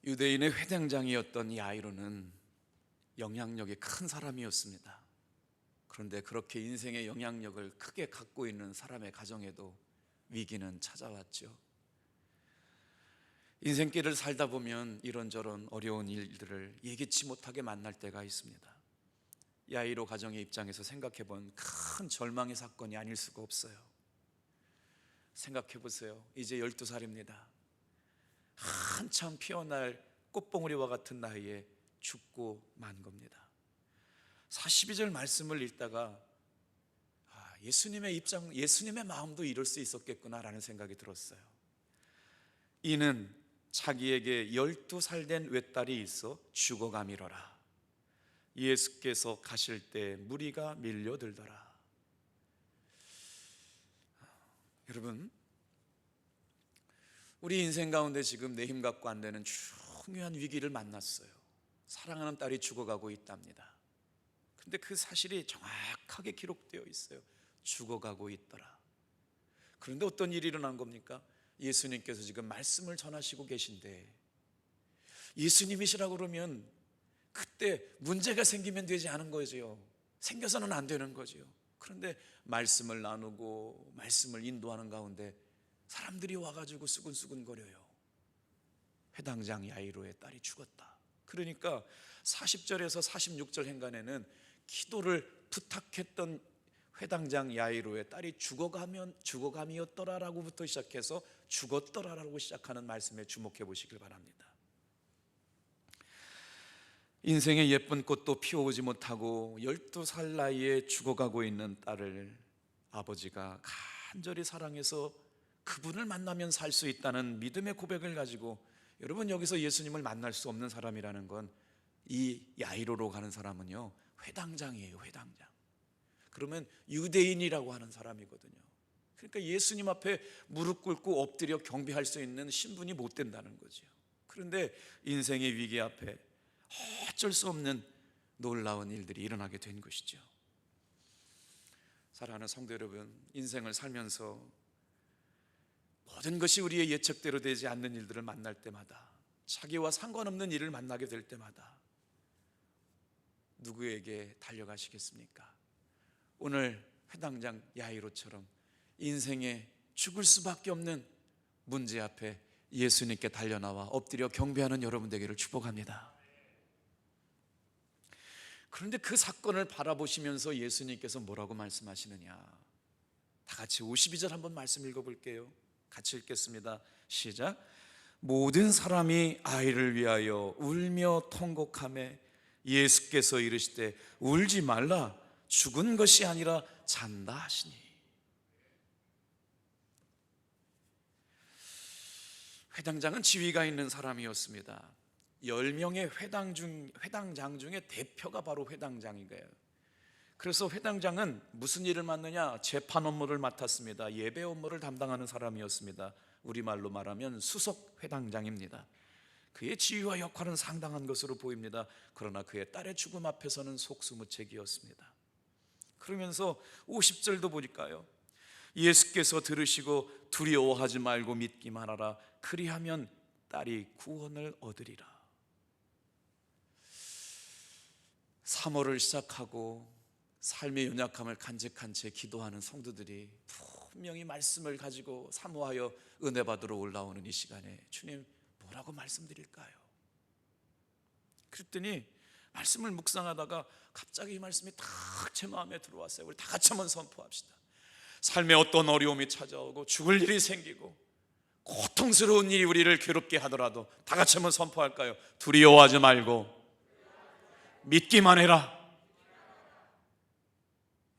유대인의 회당장이었던 야이로는 영향력이 큰 사람이었습니다. 그런데 그렇게 인생의 영향력을 크게 갖고 있는 사람의 가정에도 위기는 찾아왔죠. 인생길을 살다 보면 이런저런 어려운 일들을 예기치 못하게 만날 때가 있습니다. 야이로 가정의 입장에서 생각해 본 큰 절망의 사건이 아닐 수가 없어요. 생각해 보세요. 이제 12살입니다. 한참 피어날 꽃봉오리와 같은 나이에 죽고 만 겁니다. 42절 말씀을 읽다가 예수님의 마음도 이럴 수 있었겠구나라는 생각이 들었어요. 이는 자기에게 12살 된 외딸이 있어 죽어가미러라. 예수께서 가실 때 무리가 밀려들더라. 여러분, 우리 인생 가운데 지금 내 힘 갖고 안 되는 중요한 위기를 만났어요. 사랑하는 딸이 죽어가고 있답니다. 근데 그 사실이 정확하게 기록되어 있어요. 죽어가고 있더라. 그런데 어떤 일이 일어난 겁니까? 예수님께서 지금 말씀을 전하시고 계신데, 예수님이시라고 그러면 그때 문제가 생기면 되지 않은 거죠. 생겨서는 안 되는 거죠. 그런데 말씀을 나누고 말씀을 인도하는 가운데 사람들이 와가지고 수근수근거려요. 회당장 야이로의 딸이 죽었다. 그러니까 40절에서 46절 행간에는 기도를 부탁했던 회당장 야이로의 딸이 죽어감이었더라라고부터 시작해서 죽었더라라고 시작하는 말씀에 주목해 보시길 바랍니다. 인생의 예쁜 꽃도 피워오지 못하고 12살 나이에 죽어가고 있는 딸을 아버지가 간절히 사랑해서 그분을 만나면 살 수 있다는 믿음의 고백을 가지고, 여러분, 여기서 예수님을 만날 수 없는 사람이라는 건 이 야이로로 가는 사람은요, 회당장이에요. 회당장. 그러면 유대인이라고 하는 사람이거든요. 그러니까 예수님 앞에 무릎 꿇고 엎드려 경배할 수 있는 신분이 못 된다는 거죠. 그런데 인생의 위기 앞에 어쩔 수 없는 놀라운 일들이 일어나게 된 것이죠. 사랑하는 성도 여러분, 인생을 살면서 모든 것이 우리의 예측대로 되지 않는 일들을 만날 때마다, 자기와 상관없는 일을 만나게 될 때마다 누구에게 달려가시겠습니까? 오늘 회당장 야이로처럼 인생에 죽을 수밖에 없는 문제 앞에 예수님께 달려나와 엎드려 경배하는 여러분 되기를 축복합니다. 그런데 그 사건을 바라보시면서 예수님께서 뭐라고 말씀하시느냐? 다 같이 52절 한번 말씀 읽어볼게요. 같이 읽겠습니다. 시작. 모든 사람이 아이를 위하여 울며 통곡하매 예수께서 이르시되 울지 말라, 죽은 것이 아니라 잔다 하시니. 회당장은 지위가 있는 사람이었습니다. 10명의 회당장 중에 대표가 바로 회당장이에요. 그래서 회당장은 무슨 일을 맡느냐? 재판 업무를 맡았습니다. 예배 업무를 담당하는 사람이었습니다. 우리말로 말하면 수석 회당장입니다. 그의 지위와 역할은 상당한 것으로 보입니다. 그러나 그의 딸의 죽음 앞에서는 속수무책이었습니다. 그러면서 50절도 보니까요, 예수께서 들으시고 두려워하지 말고 믿기만 하라. 그리하면 딸이 구원을 얻으리라. 3월을 시작하고 삶의 연약함을 간직한 채 기도하는 성도들이 분명히 말씀을 가지고 사모하여 은혜 받으러 올라오는 이 시간에 주님, 뭐라고 말씀드릴까요? 그랬더니 말씀을 묵상하다가 갑자기 이 말씀이 딱 제 마음에 들어왔어요. 우리 다 같이 한번 선포합시다. 삶에 어떤 어려움이 찾아오고 죽을 일이 생기고 고통스러운 일이 우리를 괴롭게 하더라도 다 같이 한번 선포할까요? 두려워하지 말고 믿기만 해라.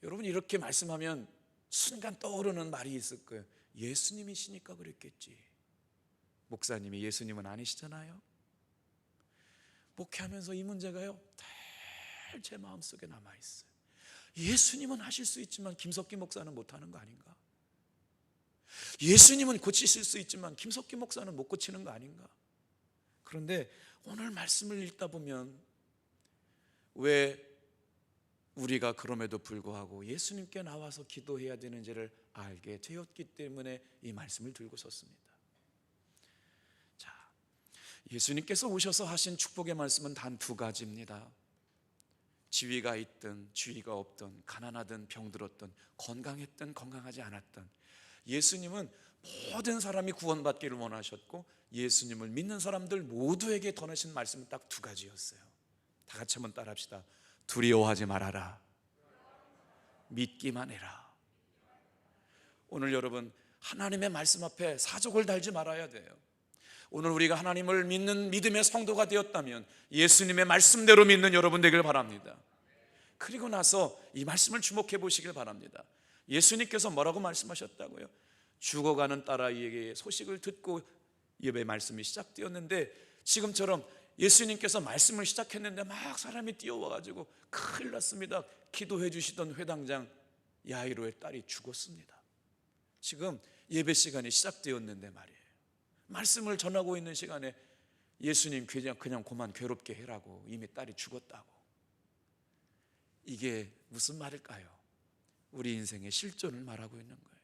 여러분, 이렇게 말씀하면 순간 떠오르는 말이 있을 거예요. 예수님이시니까 그랬겠지. 목사님이 예수님은 아니시잖아요. 목회하면서 이 문제가요 늘 제 마음속에 남아있어요. 예수님은 하실 수 있지만 김석기 목사는 못하는 거 아닌가? 예수님은 고치실 수 있지만 김석기 목사는 못 고치는 거 아닌가? 그런데 오늘 말씀을 읽다 보면 왜 우리가 그럼에도 불구하고 예수님께 나와서 기도해야 되는지를 알게 되었기 때문에 이 말씀을 들고 섰습니다. 자, 예수님께서 오셔서 하신 축복의 말씀은 단 두 가지입니다. 지위가 있든 지위가 없든, 가난하든 병들었든, 건강했든 건강하지 않았든, 예수님은 모든 사람이 구원받기를 원하셨고 예수님을 믿는 사람들 모두에게 전하신 말씀은 딱 두 가지였어요. 다 같이 한번 따라합시다. 두려워하지 말아라, 믿기만 해라. 오늘 여러분, 하나님의 말씀 앞에 사족을 달지 말아야 돼요. 오늘 우리가 하나님을 믿는 믿음의 성도가 되었다면 예수님의 말씀대로 믿는 여러분 되길 바랍니다. 그리고 나서 이 말씀을 주목해 보시길 바랍니다. 예수님께서 뭐라고 말씀하셨다고요? 죽어가는 딸아이에게 소식을 듣고 예배 말씀이 시작되었는데, 지금처럼 예수님께서 말씀을 시작했는데 막 사람이 뛰어와가지고 큰일 났습니다. 기도해 주시던 회당장 야이로의 딸이 죽었습니다. 지금 예배 시간이 시작되었는데 말이에요, 말씀을 전하고 있는 시간에 예수님 그냥 그만 괴롭게 해라고, 이미 딸이 죽었다고. 이게 무슨 말일까요? 우리 인생의 실존을 말하고 있는 거예요.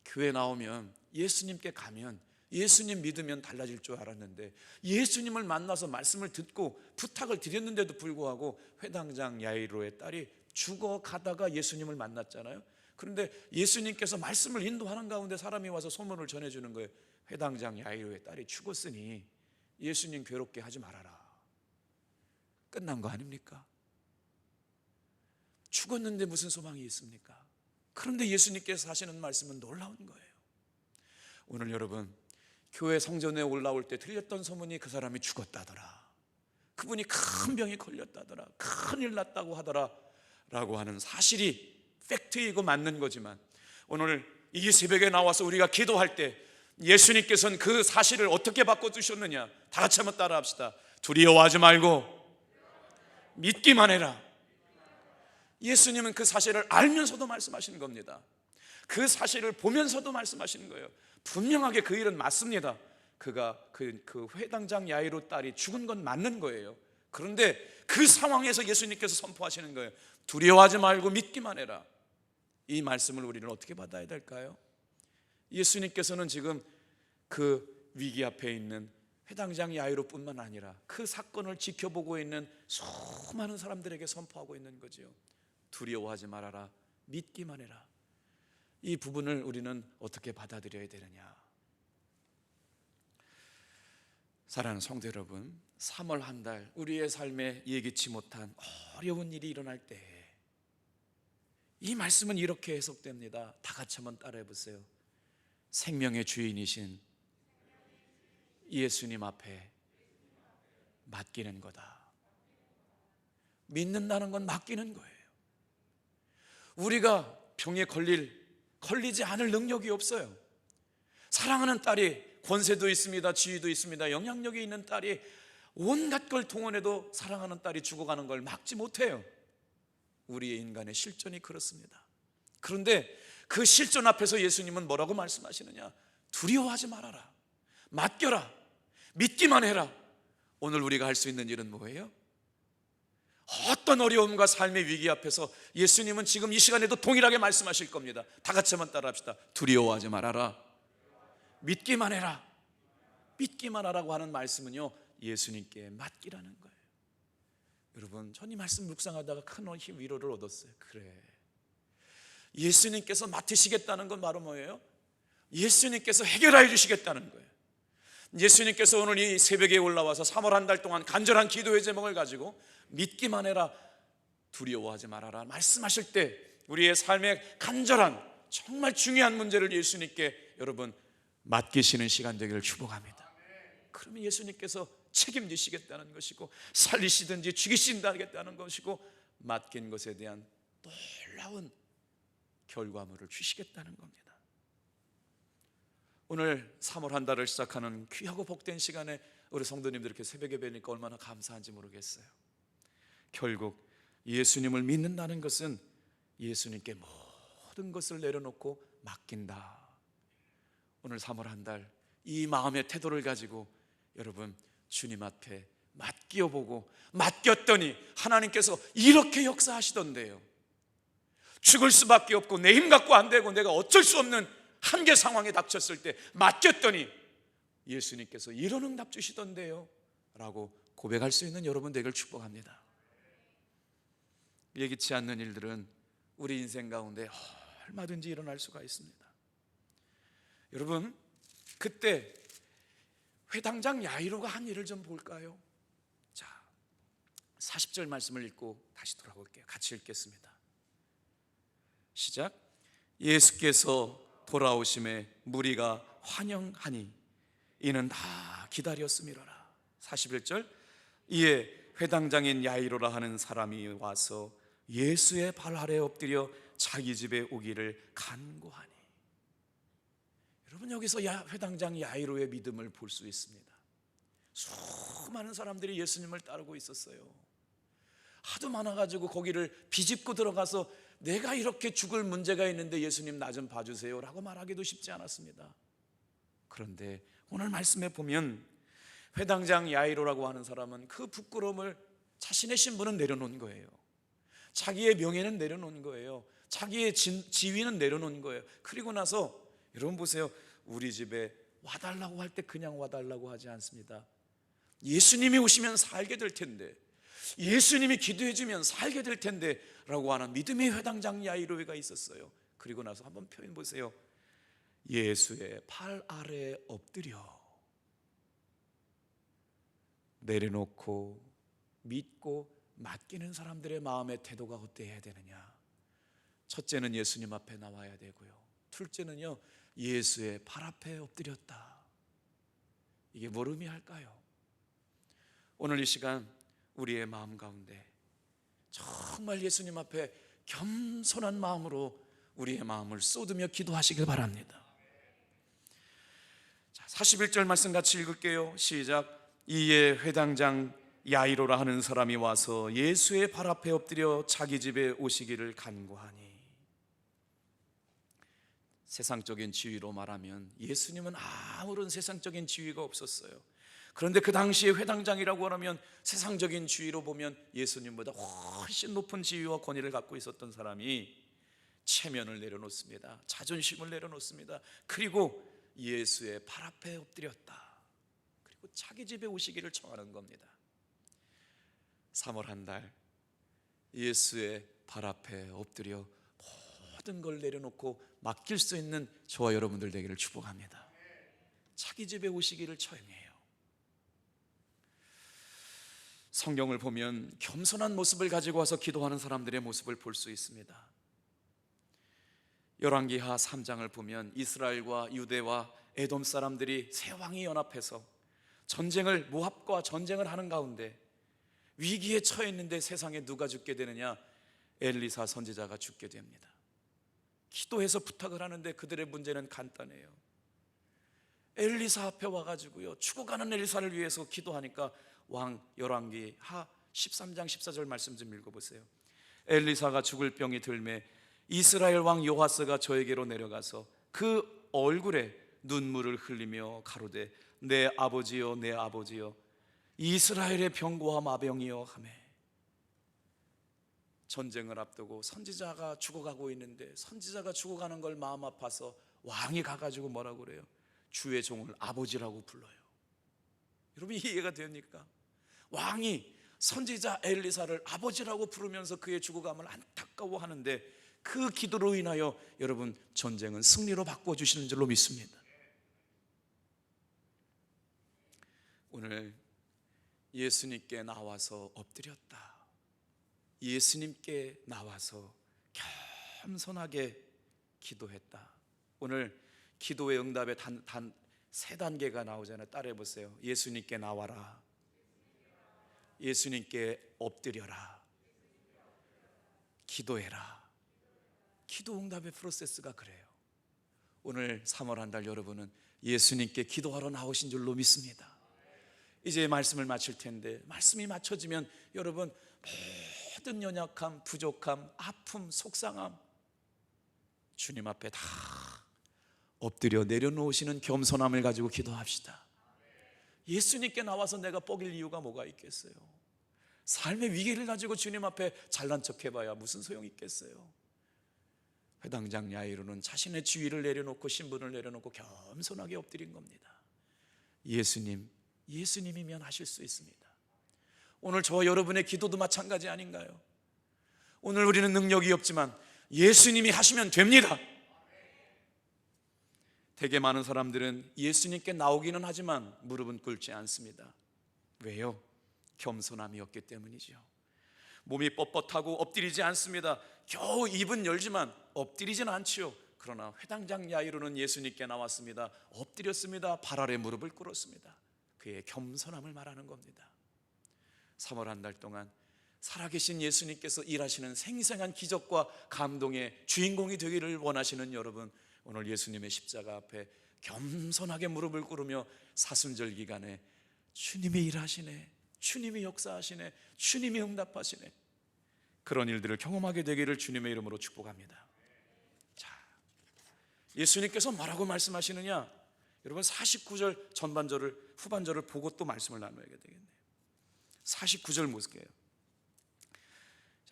교회 나오면, 예수님께 가면, 예수님 믿으면 달라질 줄 알았는데, 예수님을 만나서 말씀을 듣고 부탁을 드렸는데도 불구하고 회당장 야이로의 딸이 죽어가다가 예수님을 만났잖아요. 그런데 예수님께서 말씀을 인도하는 가운데 사람이 와서 소문을 전해주는 거예요. 회당장 야이로의 딸이 죽었으니 예수님 괴롭게 하지 말아라. 끝난 거 아닙니까? 죽었는데 무슨 소망이 있습니까? 그런데 예수님께서 하시는 말씀은 놀라운 거예요. 오늘 여러분, 교회 성전에 올라올 때 들렸던 소문이 그 사람이 죽었다더라, 그분이 큰 병에 걸렸다더라, 큰일 났다고 하더라 라고 하는 사실이 팩트이고 맞는 거지만, 오늘 이 새벽에 나와서 우리가 기도할 때 예수님께서는 그 사실을 어떻게 바꿔주셨느냐? 다 같이 한번 따라합시다. 두려워하지 말고 믿기만 해라. 예수님은 그 사실을 알면서도 말씀하시는 겁니다. 그 사실을 보면서도 말씀하시는 거예요. 분명하게 그 일은 맞습니다. 그가 그 회당장 야이로 딸이 죽은 건 맞는 거예요. 그런데 그 상황에서 예수님께서 선포하시는 거예요. 두려워하지 말고 믿기만 해라. 이 말씀을 우리는 어떻게 받아야 될까요? 예수님께서는 지금 그 위기 앞에 있는 회당장 야이로뿐만 아니라 그 사건을 지켜보고 있는 수많은 사람들에게 선포하고 있는 거죠. 두려워하지 말아라, 믿기만 해라. 이 부분을 우리는 어떻게 받아들여야 되느냐? 사랑하는 성도 여러분, 3월 한 달 우리의 삶에 예기치 못한 어려운 일이 일어날 때 이 말씀은 이렇게 해석됩니다. 다 같이 한번 따라해 보세요. 생명의 주인이신 예수님 앞에 맡기는 거다. 믿는다는 건 맡기는 거예요. 우리가 병에 걸리지 않을 능력이 없어요. 사랑하는 딸이 권세도 있습니다, 지위도 있습니다, 영향력이 있는 딸이 온갖 걸 동원해도 사랑하는 딸이 죽어가는 걸 막지 못해요. 우리의 인간의 실존이 그렇습니다. 그런데 그 실존 앞에서 예수님은 뭐라고 말씀하시느냐? 두려워하지 말아라, 맡겨라, 믿기만 해라. 오늘 우리가 할 수 있는 일은 뭐예요? 어떤 어려움과 삶의 위기 앞에서 예수님은 지금 이 시간에도 동일하게 말씀하실 겁니다. 다 같이 한번 따라합시다. 두려워하지 말아라, 믿기만 해라. 믿기만 하라고 하는 말씀은요, 예수님께 맡기라는 거예요. 여러분, 전 이 말씀 묵상하다가 큰 위로를 얻었어요. 그래, 예수님께서 맡으시겠다는 건 바로 뭐예요? 예수님께서 해결해 주시겠다는 거예요. 예수님께서 오늘 이 새벽에 올라와서 3월 한 달 동안 간절한 기도의 제목을 가지고 믿기만 해라, 두려워하지 말아라 말씀하실 때 우리의 삶의 간절한 정말 중요한 문제를 예수님께 여러분 맡기시는 시간 되기를 축복합니다. 그러면 예수님께서 책임지시겠다는 것이고, 살리시든지 죽이신다겠다는 것이고, 맡긴 것에 대한 놀라운 결과물을 주시겠다는 겁니다. 오늘 3월 한 달을 시작하는 귀하고 복된 시간에 우리 성도님들 이렇게 새벽에 뵈니까 얼마나 감사한지 모르겠어요. 결국 예수님을 믿는다는 것은 예수님께 모든 것을 내려놓고 맡긴다. 오늘 3월 한 달 이 마음의 태도를 가지고 여러분 주님 앞에 맡겨보고, 맡겼더니 하나님께서 이렇게 역사하시던데요. 죽을 수밖에 없고 내 힘 갖고 안 되고 내가 어쩔 수 없는 한계 상황에 닥쳤을 때 맡겼더니 예수님께서 이런 응답 주시던데요 라고 고백할 수 있는 여러분 되기를 축복합니다. 예기치 않는 일들은 우리 인생 가운데 얼마든지 일어날 수가 있습니다. 여러분, 그때 회당장 야이로가 한 일을 좀 볼까요? 자, 40절 말씀을 읽고 다시 돌아올게요. 같이 읽겠습니다. 시작. 예수께서 돌아오심에 무리가 환영하니 이는 다 기다렸음이로라. 41절. 이에 회당장인 야이로라 하는 사람이 와서 예수의 발 아래 엎드려 자기 집에 오기를 간구하니. 여러분, 여기서 회당장 야이로의 믿음을 볼 수 있습니다. 수많은 사람들이 예수님을 따르고 있었어요. 하도 많아가지고 거기를 비집고 들어가서 내가 이렇게 죽을 문제가 있는데 예수님 나 좀 봐주세요 라고 말하기도 쉽지 않았습니다. 그런데 오늘 말씀에 보면 회당장 야이로라고 하는 사람은 그 부끄러움을, 자신의 신분은 내려놓은 거예요. 자기의 명예는 내려놓은 거예요. 자기의 지위는 내려놓은 거예요. 그리고 나서 여러분 보세요. 우리 집에 와달라고 할 때 그냥 와달라고 하지 않습니다. 예수님이 오시면 살게 될 텐데, 예수님이 기도해 주면 살게 될 텐데 라고 하는 믿음의 회당장 야이로가 있었어요. 그리고 나서 한번 표현 보세요. 예수의 발 아래 엎드려 내려놓고 믿고 맡기는 사람들의 마음의 태도가 어때야 되느냐? 첫째는 예수님 앞에 나와야 되고요, 둘째는요, 예수의 발 앞에 엎드렸다. 이게 뭘 의미할까요? 오늘 이 시간 우리의 마음 가운데 정말 예수님 앞에 겸손한 마음으로 우리의 마음을 쏟으며 기도하시길 바랍니다. 자, 41절 말씀 같이 읽을게요. 시작. 이에 회당장 야이로라 하는 사람이 와서 예수의 발 앞에 엎드려 자기 집에 오시기를 간구하니. 세상적인 지위로 말하면 예수님은 아무런 세상적인 지위가 없었어요. 그런데 그 당시에 회당장이라고 하면 세상적인 지위로 보면 예수님보다 훨씬 높은 지위와 권위를 갖고 있었던 사람이 체면을 내려놓습니다. 자존심을 내려놓습니다. 그리고 예수의 발 앞에 엎드렸다. 그리고 자기 집에 오시기를 청하는 겁니다. 3월 한 달 예수의 발 앞에 엎드려 모든 걸 내려놓고 맡길 수 있는 저와 여러분들 되기를 축복합니다. 자기 집에 오시기를 청해요. 성경을 보면 겸손한 모습을 가지고 와서 기도하는 사람들의 모습을 볼 수 있습니다. 열왕기하 3장을 보면 이스라엘과 유대와 에돔 사람들이 세 왕이 연합해서 모압과 전쟁을 하는 가운데 위기에 처해 있는데 세상에 누가 죽게 되느냐? 엘리사 선지자가 죽게 됩니다. 기도해서 부탁을 하는데 그들의 문제는 간단해요. 엘리사 앞에 와가지고요, 죽어가는 엘리사를 위해서 기도하니까 열왕기하 13장 14절 말씀 좀 읽어보세요. 엘리사가 죽을 병이 들매 이스라엘 왕 요하스가 저에게로 내려가서 그 얼굴에 눈물을 흘리며 가로되 내 아버지여 내 아버지여 이스라엘의 병고와 마병이여 하매. 전쟁을 앞두고 선지자가 죽어가고 있는데 선지자가 죽어가는 걸 마음 아파서 왕이 가가지고 뭐라고 그래요? 주의 종을 아버지라고 불러요. 여러분 이해가 됩니까? 왕이 선지자 엘리사를 아버지라고 부르면서 그의 죽어감을 안타까워하는데 그 기도로 인하여 여러분 전쟁은 승리로 바꿔주시는 줄로 믿습니다. 오늘 예수님께 나와서 엎드렸다. 예수님께 나와서 겸손하게 기도했다. 오늘 기도의 응답의 단 세 단계가 나오잖아요. 따라해 보세요. 예수님께 나와라. 예수님께 엎드려라. 기도해라. 기도 응답의 프로세스가 그래요. 오늘 3월 한 달 여러분은 예수님께 기도하러 나오신 줄로 믿습니다. 이제 말씀을 마칠 텐데 말씀이 맞춰지면 여러분 모든 연약함, 부족함, 아픔, 속상함 주님 앞에 다 엎드려 내려놓으시는 겸손함을 가지고 기도합시다. 예수님께 나와서 내가 뻐길 이유가 뭐가 있겠어요? 삶의 위기를 가지고 주님 앞에 잘난 척 해봐야 무슨 소용이 있겠어요? 회당장 야이로는 자신의 지위를 내려놓고 신분을 내려놓고 겸손하게 엎드린 겁니다. 예수님이면 하실 수 있습니다. 오늘 저와 여러분의 기도도 마찬가지 아닌가요? 오늘 우리는 능력이 없지만 예수님이 하시면 됩니다. 되게 많은 사람들은 예수님께 나오기는 하지만 무릎은 꿇지 않습니다. 왜요? 겸손함이 없기 때문이죠. 몸이 뻣뻣하고 엎드리지 않습니다. 겨우 입은 열지만 엎드리지는 않지요. 그러나 회당장 야이로는 예수님께 나왔습니다. 엎드렸습니다. 발 아래 무릎을 꿇었습니다. 그의 겸손함을 말하는 겁니다. 3월 한 달 동안 살아계신 예수님께서 일하시는 생생한 기적과 감동의 주인공이 되기를 원하시는 여러분, 오늘 예수님의 십자가 앞에 겸손하게 무릎을 꿇으며 사순절 기간에 주님이 일하시네, 주님이 역사하시네, 주님이 응답하시네, 그런 일들을 경험하게 되기를 주님의 이름으로 축복합니다. 자, 예수님께서 뭐라고 말씀하시느냐? 여러분 49절 전반절을 후반절을 보고 또 말씀을 나눠야 되겠네요. 49절 모습이에요.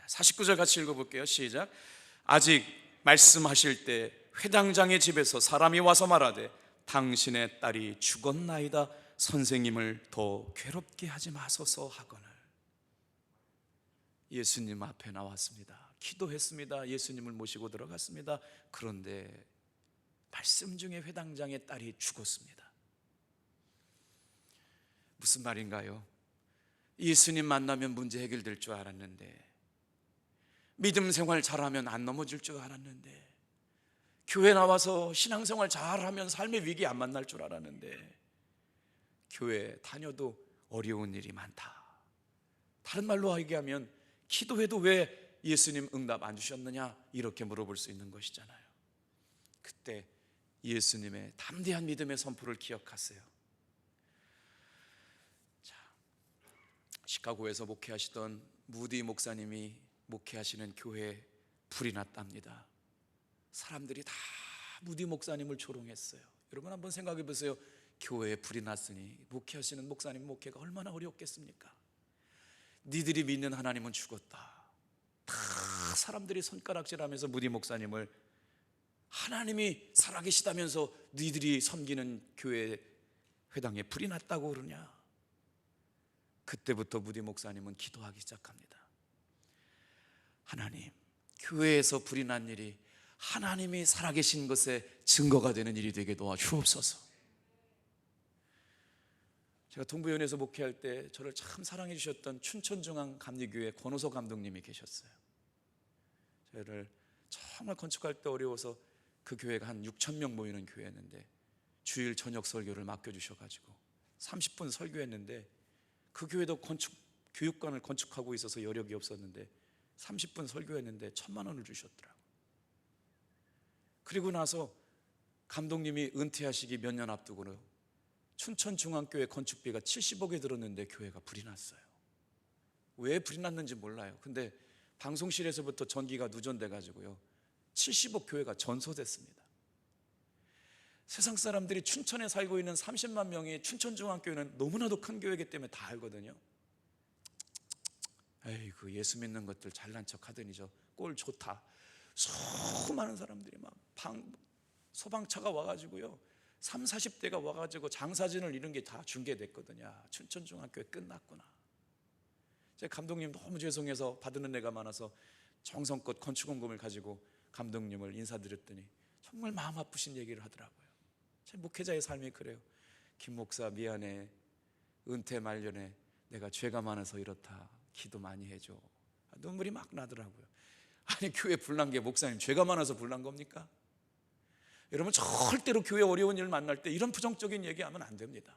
49절 같이 읽어볼게요. 시작. 아직 말씀하실 때 회당장의 집에서 사람이 와서 말하되 당신의 딸이 죽었나이다. 선생님을 더 괴롭게 하지 마소서 하거늘. 예수님 앞에 나왔습니다. 기도했습니다. 예수님을 모시고 들어갔습니다. 그런데 말씀 중에 회당장의 딸이 죽었습니다. 무슨 말인가요? 예수님 만나면 문제 해결될 줄 알았는데, 믿음 생활 잘하면 안 넘어질 줄 알았는데, 교회 나와서 신앙생활 잘하면 삶의 위기 안 만날 줄 알았는데, 교회 다녀도 어려운 일이 많다. 다른 말로 얘기하면 기도해도 왜 예수님 응답 안 주셨느냐, 이렇게 물어볼 수 있는 것이잖아요. 그때 예수님의 담대한 믿음의 선포를 기억하세요. 자, 시카고에서 목회하시던 무디 목사님이 목회하시는 교회에 불이 났답니다. 사람들이 다 무디 목사님을 조롱했어요. 여러분 한번 생각해 보세요. 교회에 불이 났으니 목회하시는 목사님 목회가 얼마나 어렵겠습니까? 니들이 믿는 하나님은 죽었다. 다 사람들이 손가락질하면서 무디 목사님을, 하나님이 살아계시다면서 니들이 섬기는 교회 회당에 불이 났다고 그러냐? 그때부터 무디 목사님은 기도하기 시작합니다. 하나님, 교회에서 불이 난 일이 하나님이 살아계신 것에 증거가 되는 일이 되게 도와주옵소서. 제가 동부연에서 목회할 때 저를 참 사랑해 주셨던 춘천중앙감리교회 권호석 감독님이 계셨어요. 저를 정말 건축할 때 어려워서 그 교회가 한 6천 명 모이는 교회였는데 주일 저녁 설교를 맡겨주셔가지고 30분 설교했는데, 그 교회도 교육관을 건축하고 있어서 여력이 없었는데 30분 설교했는데 1,000만 원을 주셨더라고요. 그리고 나서 감독님이 은퇴하시기 몇 년 앞두고는 춘천중앙교회 건축비가 70억이 들었는데 교회가 불이 났어요. 왜 불이 났는지 몰라요. 근데 방송실에서부터 전기가 누전돼 가지고요 70억 교회가 전소됐습니다. 세상 사람들이 춘천에 살고 있는 30만 명이 춘천중앙교회는 너무나도 큰 교회이기 때문에 다 알거든요. 에이, 그 예수 믿는 것들 잘난 척 하더니 저 꼴 좋다. 수많은 사람들이 막 소방차가 와가지고요 30, 40대가 와가지고 장사진을 이런 게 다 중계됐거든요. 춘천중앙교회 끝났구나. 제 감독님 너무 죄송해서 받은 은혜가 많아서 정성껏 건축원금을 가지고 감독님을 인사드렸더니 정말 마음 아프신 얘기를 하더라고요. 제 목회자의 삶이 그래요. 김 목사 미안해. 은퇴 말년에 내가 죄가 많아서 이렇다. 기도 많이 해줘. 눈물이 막 나더라고요. 아니, 교회 불난 게 목사님 죄가 많아서 불난 겁니까? 여러분 절대로 교회 어려운 일 만날 때 이런 부정적인 얘기하면 안 됩니다.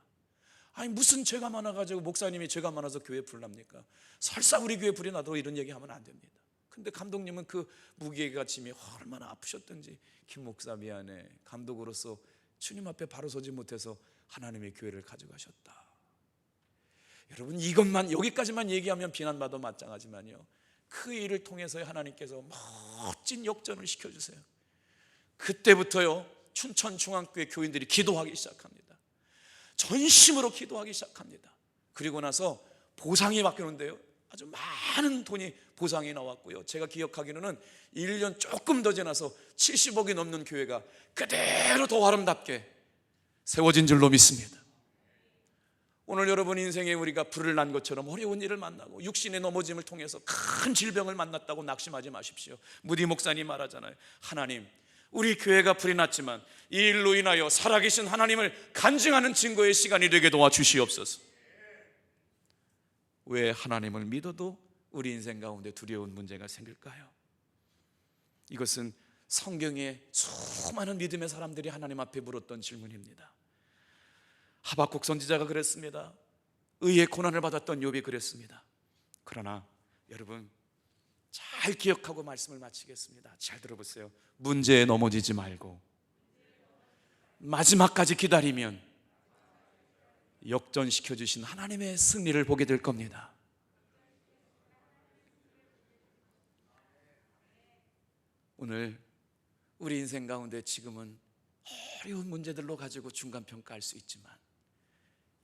아니, 무슨 죄가 많아가지고 목사님이 죄가 많아서 교회 불납니까? 설사 우리 교회 불이 나도 이런 얘기하면 안 됩니다. 근데 감독님은 그 무게가 짐이 얼마나 아프셨던지, 김 목사 미안해. 감독으로서 주님 앞에 바로 서지 못해서 하나님의 교회를 가져가셨다. 여러분 이것만 여기까지만 얘기하면 비난받아 마땅하지만요, 그 일을 통해서 하나님께서 멋진 역전을 시켜주세요. 그때부터요 춘천중앙교회 교인들이 기도하기 시작합니다. 전심으로 기도하기 시작합니다. 그리고 나서 보상이 바뀌는데요, 아주 많은 돈이 보상이 나왔고요, 제가 기억하기로는 1년 조금 더 지나서 70억이 넘는 교회가 그대로 더 아름답게 세워진 줄로 믿습니다. 오늘 여러분 인생에 우리가 불을 난 것처럼 어려운 일을 만나고 육신의 넘어짐을 통해서 큰 질병을 만났다고 낙심하지 마십시오. 무디 목사님 말하잖아요. 하나님, 우리 교회가 불이 났지만 이 일로 인하여 살아계신 하나님을 간증하는 증거의 시간이 되게 도와주시옵소서. 왜 하나님을 믿어도 우리 인생 가운데 두려운 문제가 생길까요? 이것은 성경에 수많은 믿음의 사람들이 하나님 앞에 물었던 질문입니다. 하박국 선지자가 그랬습니다. 의의 고난을 받았던 욥이 그랬습니다. 그러나 여러분 잘 기억하고 말씀을 마치겠습니다. 잘 들어보세요. 문제에 넘어지지 말고 마지막까지 기다리면 역전시켜 주신 하나님의 승리를 보게 될 겁니다. 오늘 우리 인생 가운데 지금은 어려운 문제들로 가지고 중간평가할 수 있지만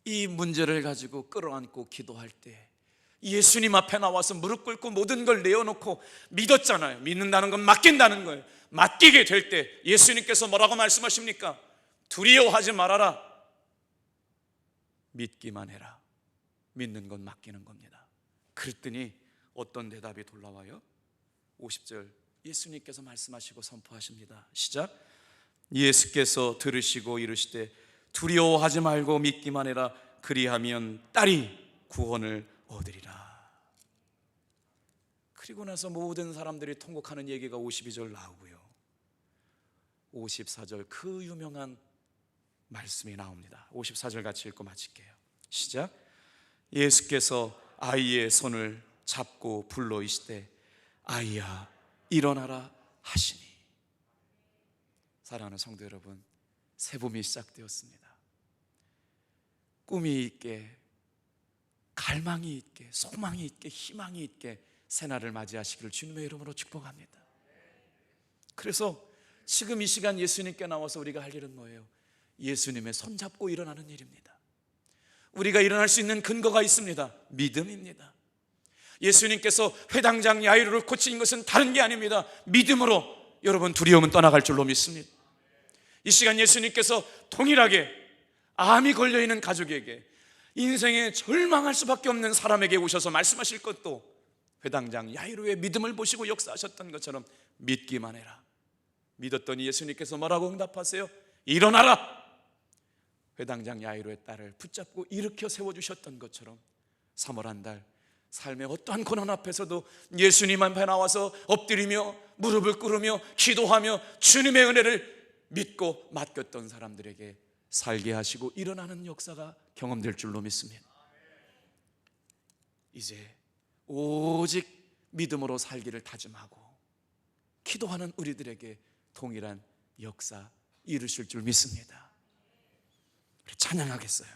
이 문제를 가지고 끌어안고 기도할 때 예수님 앞에 나와서 무릎 꿇고 모든 걸 내어놓고 믿었잖아요. 믿는다는 건 맡긴다는 거예요. 맡기게 될 때 예수님께서 뭐라고 말씀하십니까? 두려워하지 말아라. 믿기만 해라. 믿는 건 맡기는 겁니다. 그랬더니 어떤 대답이 돌아와요? 50절 예수님께서 말씀하시고 선포하십니다. 시작. 예수께서 들으시고 이르시되 두려워하지 말고 믿기만 해라. 그리하면 딸이 구원을 얻으리라. 그리고 나서 모든 사람들이 통곡하는 얘기가 52절 나오고요, 54절 그 유명한 말씀이 나옵니다. 54절 같이 읽고 마칠게요. 시작. 예수께서 아이의 손을 잡고 불러 이시되 아이야 일어나라 하시니. 사랑하는 성도 여러분, 새 봄이 시작되었습니다. 꿈이 있게, 갈망이 있게, 소망이 있게, 희망이 있게 새날을 맞이하시기를 주님의 이름으로 축복합니다. 그래서 지금 이 시간 예수님께 나와서 우리가 할 일은 뭐예요? 예수님의 손잡고 일어나는 일입니다. 우리가 일어날 수 있는 근거가 있습니다. 믿음입니다. 예수님께서 회당장 야이로를 고친 것은 다른 게 아닙니다. 믿음으로 여러분 두려움은 떠나갈 줄로 믿습니다. 이 시간 예수님께서 동일하게 암이 걸려있는 가족에게, 인생에 절망할 수밖에 없는 사람에게 오셔서 말씀하실 것도 회당장 야이로의 믿음을 보시고 역사하셨던 것처럼 믿기만 해라. 믿었더니 예수님께서 뭐라고 응답하세요? 일어나라. 회당장 야이로의 딸을 붙잡고 일으켜 세워주셨던 것처럼 3월 한 달 삶의 어떠한 고난 앞에서도 예수님 앞에 나와서 엎드리며 무릎을 꿇으며 기도하며 주님의 은혜를 믿고 맡겼던 사람들에게 살게 하시고 일어나는 역사가 경험될 줄로 믿습니다. 이제 오직 믿음으로 살기를 다짐하고 기도하는 우리들에게 동일한 역사 이루실 줄 믿습니다. 우리 찬양하겠어요.